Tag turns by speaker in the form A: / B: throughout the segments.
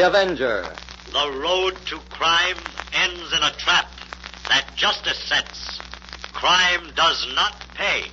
A: The Avenger.
B: The road to crime ends in a trap that justice sets. Crime does not pay.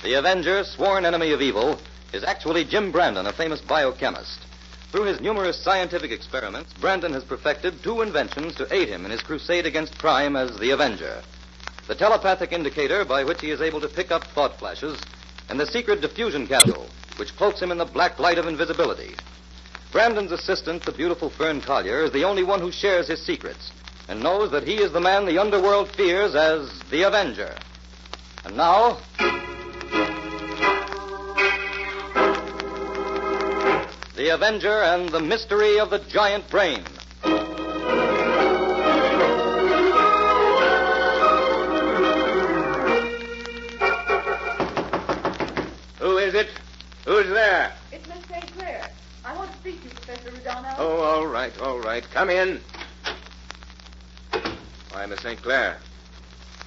A: The Avenger, sworn enemy of evil, is actually Jim Brandon, a famous biochemist. Through his numerous scientific experiments, Brandon has perfected two inventions to aid him in his crusade against crime as the Avenger. The telepathic indicator by which he is able to pick up thought flashes, and the secret diffusion capsule, which cloaks him in the black light of invisibility. Brandon's assistant, the beautiful Fern Collier, is the only one who shares his secrets and knows that he is the man the underworld fears as the Avenger. And now, The Avenger and the Mystery of the Giant Brain.
C: Who is it? Who's there?
D: It's Miss St. Clair. I want to speak to you, Professor Rodano.
C: Oh, all right. Come in. Why, Miss St. Clair,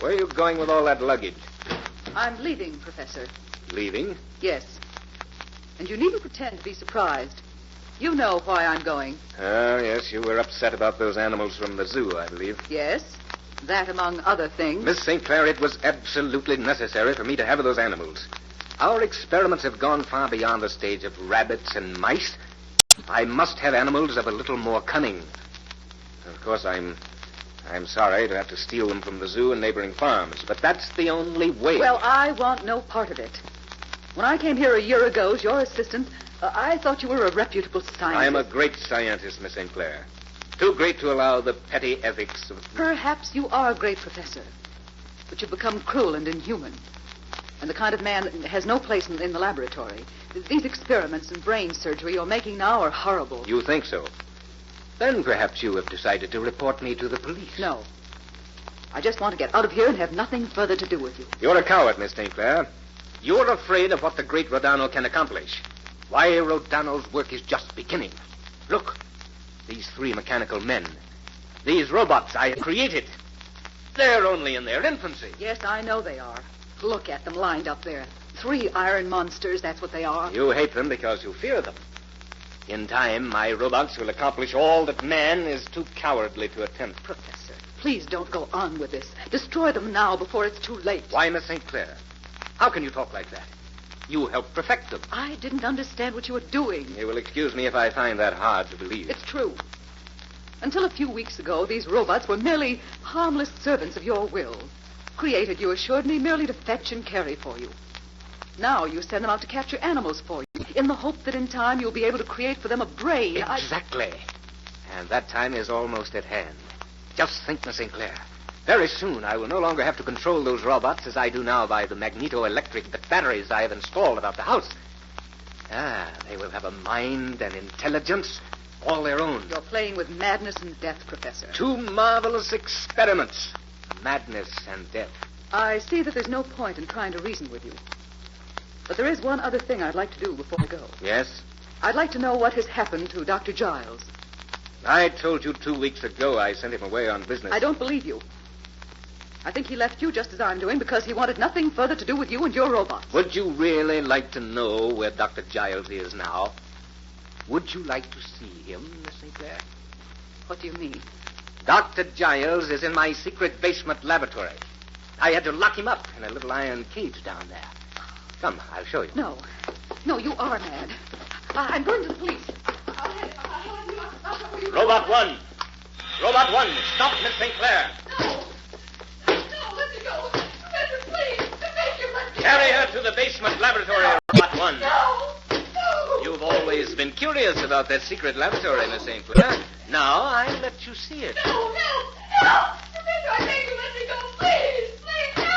C: where are you going with all that luggage?
D: I'm leaving, Professor.
C: Leaving?
D: Yes. And you needn't pretend to be surprised. You know why I'm going.
C: Oh, yes, you were upset about those animals from the zoo, I believe.
D: Yes, that among other things.
C: Miss St. Clair, it was absolutely necessary for me to have those animals. Our experiments have gone far beyond the stage of rabbits and mice. I must have animals of a little more cunning. Of course, I'm sorry to have to steal them from the zoo and neighboring farms, but that's the only way.
D: Well, I want no part of it. When I came here a year ago as your assistant, I thought you were a reputable scientist.
C: I am a great scientist, Miss St. Clair. Too great to allow the petty ethics of...
D: Perhaps you are a great professor, but you've become cruel and inhuman. And the kind of man that has no place in the laboratory. These experiments and brain surgery you're making now are horrible.
C: You think so? Then perhaps you have decided to report me to the police.
D: No. I just want to get out of here and have nothing further to do with you.
C: You're a coward, Miss St. Clair. You're afraid of what the great Rodano can accomplish. Why, Rodano's work is just beginning. Look, these three mechanical men. These robots I have created. They're only in their infancy.
D: Yes, I know they are. Look at them lined up there. 3 iron monsters, that's what they are.
C: You hate them because you fear them. In time, my robots will accomplish all that man is too cowardly to attempt.
D: Professor, please don't go on with this. Destroy them now before it's too late.
C: Why, Miss St. Clair? How can you talk like that? You helped perfect them.
D: I didn't understand what you were doing.
C: You will excuse me if I find that hard to believe.
D: It's true. Until a few weeks ago, these robots were merely harmless servants of your will. Created, you assured me, merely to fetch and carry for you. Now you send them out to capture animals for you, in the hope that in time you'll be able to create for them a brain.
C: Exactly. And that time is almost at hand. Just think, Miss St. Clair. Very soon I will no longer have to control those robots as I do now by the magneto-electric batteries I have installed about the house. They will have a mind and intelligence all their own.
D: You're playing with madness and death, Professor.
C: 2 marvelous experiments. Madness and death.
D: I see that there's no point in trying to reason with you. But there is one other thing I'd like to do before I go.
C: Yes?
D: I'd like to know what has happened to Dr. Giles.
C: I told you 2 weeks ago I sent him away on business.
D: I don't believe you. I think he left you just as I'm doing because he wanted nothing further to do with you and your robots.
C: Would you really like to know where Dr. Giles is now? Would you like to see him, Miss St. Clair?
D: What do you mean?
C: Dr. Giles is in my secret basement laboratory. I had to lock him up in a little iron cage down there. Come, I'll show you.
D: No. No, you are mad. I'm going to the police. I'll have you locked up where you
C: Robot 1! Robot 1, stop Miss St. Clair!
D: No, let me go. Professor, please. Make you let me
C: Carry
D: go.
C: her to the basement laboratory, Robot 1.
D: No.
C: You've always been curious about that secret laboratory, Miss St. Clair. Now I'll let you see it.
D: No. Professor, I beg you, let me go. Please, help.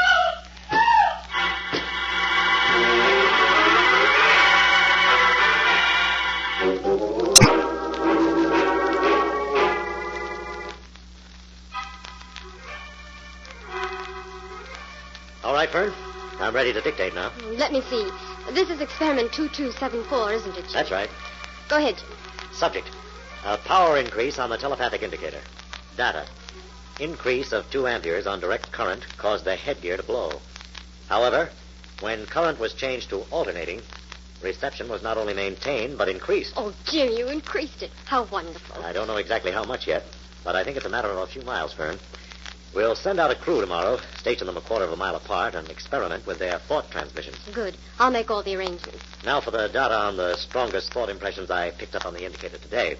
B: All right, Fern. I'm ready to dictate now.
E: Let me see. This is experiment 2274, isn't it, Jim?
B: That's right.
E: Go ahead, Jim.
B: Subject. A power increase on the telepathic indicator. Data. Increase of 2 amperes on direct current caused the headgear to blow. However, when current was changed to alternating, reception was not only maintained, but increased.
E: Oh, Jim, you increased it. How wonderful.
B: I don't know exactly how much yet, but I think it's a matter of a few miles, Fern. We'll send out a crew tomorrow, station them a quarter of a mile apart, and experiment with their thought transmissions.
E: Good. I'll make all the arrangements.
B: Now for the data on the strongest thought impressions I picked up on the indicator today.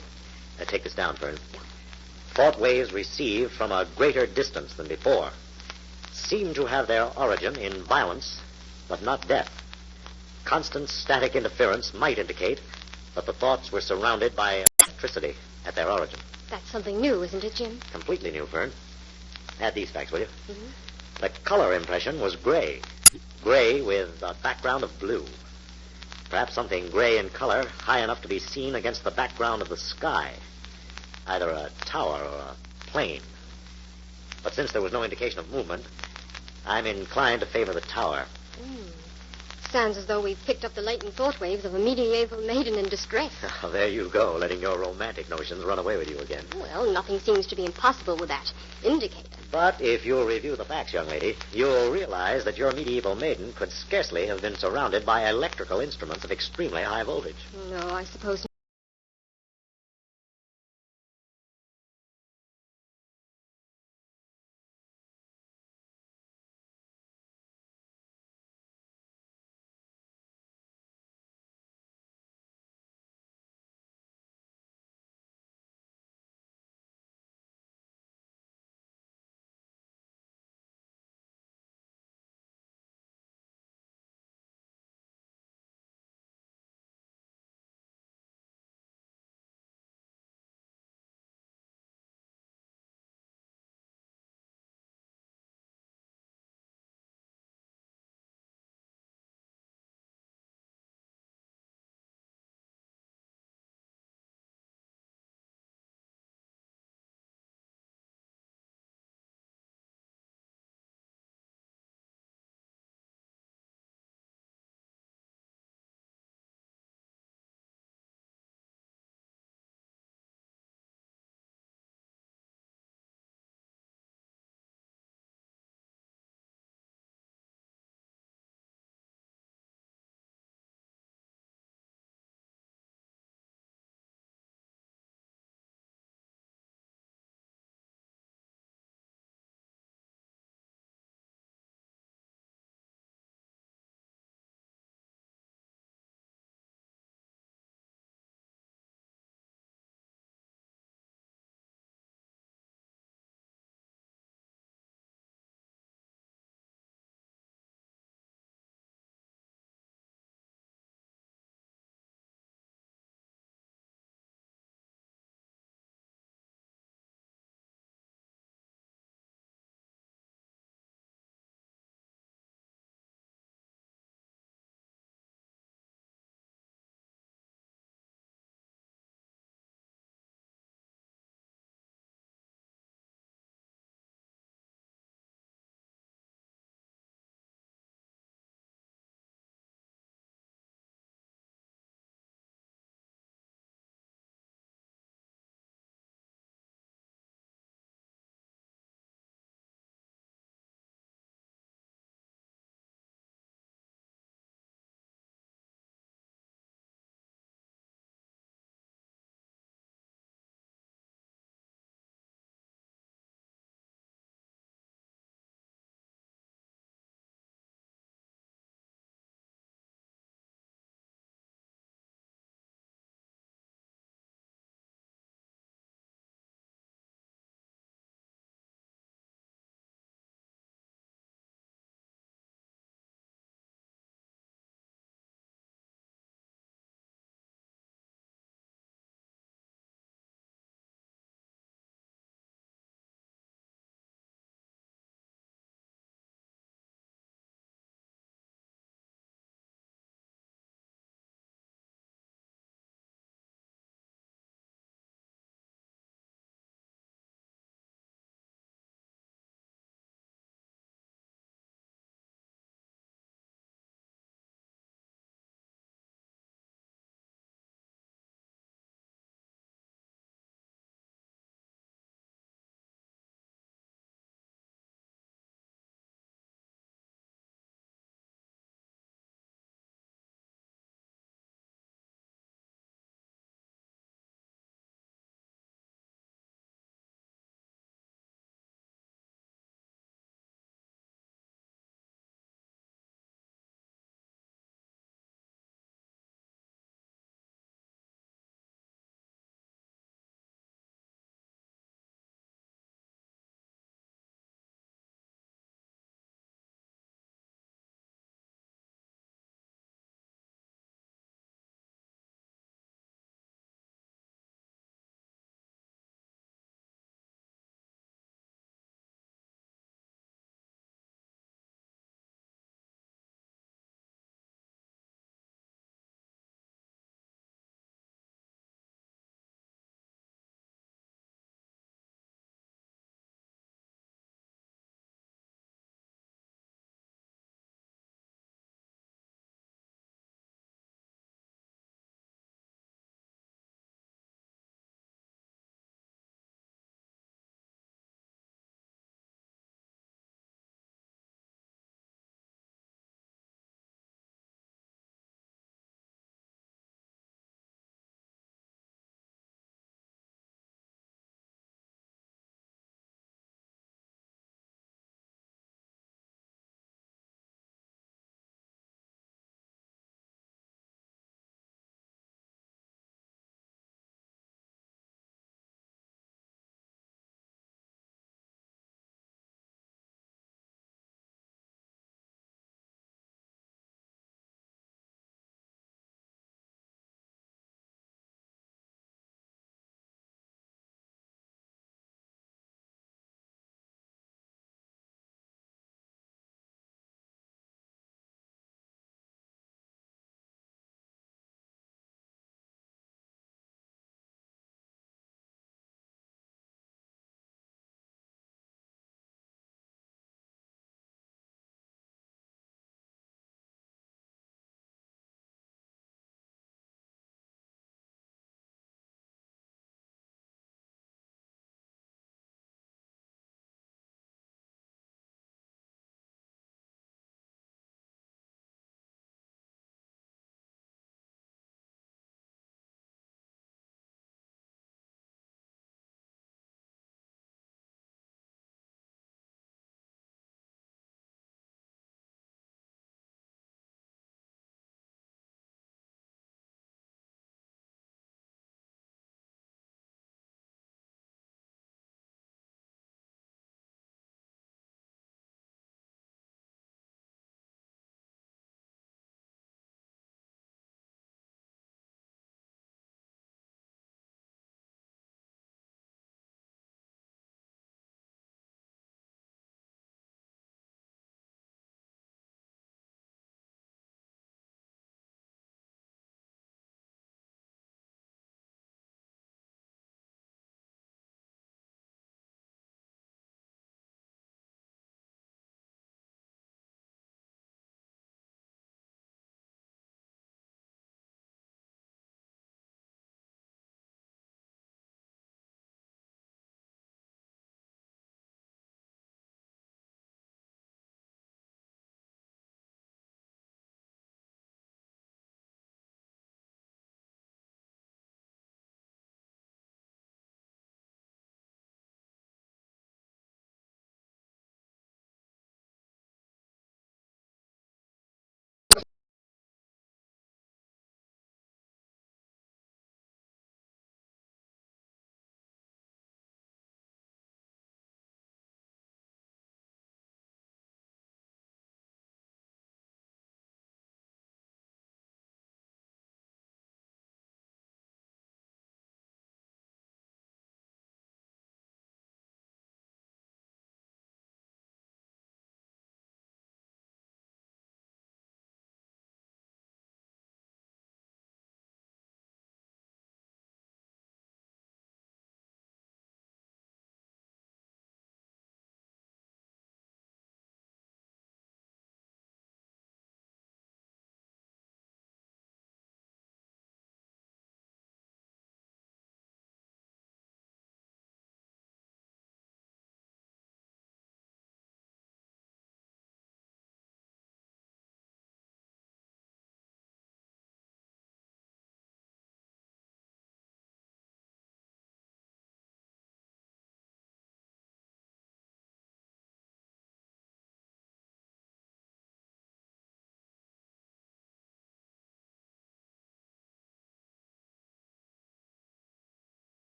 B: Take this down, Fern. Thought waves received from a greater distance than before seem to have their origin in violence, but not death. Constant static interference might indicate that the thoughts were surrounded by electricity at their origin.
E: That's something new, isn't it, Jim?
B: Completely new, Fern. Add these facts, will you?
E: Mm-hmm.
B: The color impression was gray. Gray with a background of blue. Perhaps something gray in color, high enough to be seen against the background of the sky. Either a tower or a plane. But since there was no indication of movement, I'm inclined to favor the tower.
E: Sounds as though we've picked up the latent thought waves of a medieval maiden in distress.
B: Oh, there you go, letting your romantic notions run away with you again.
E: Well, nothing seems to be impossible with that indicator.
B: But if you'll review the facts, young lady, you'll realize that your medieval maiden could scarcely have been surrounded by electrical instruments of extremely high voltage.
E: No, I suppose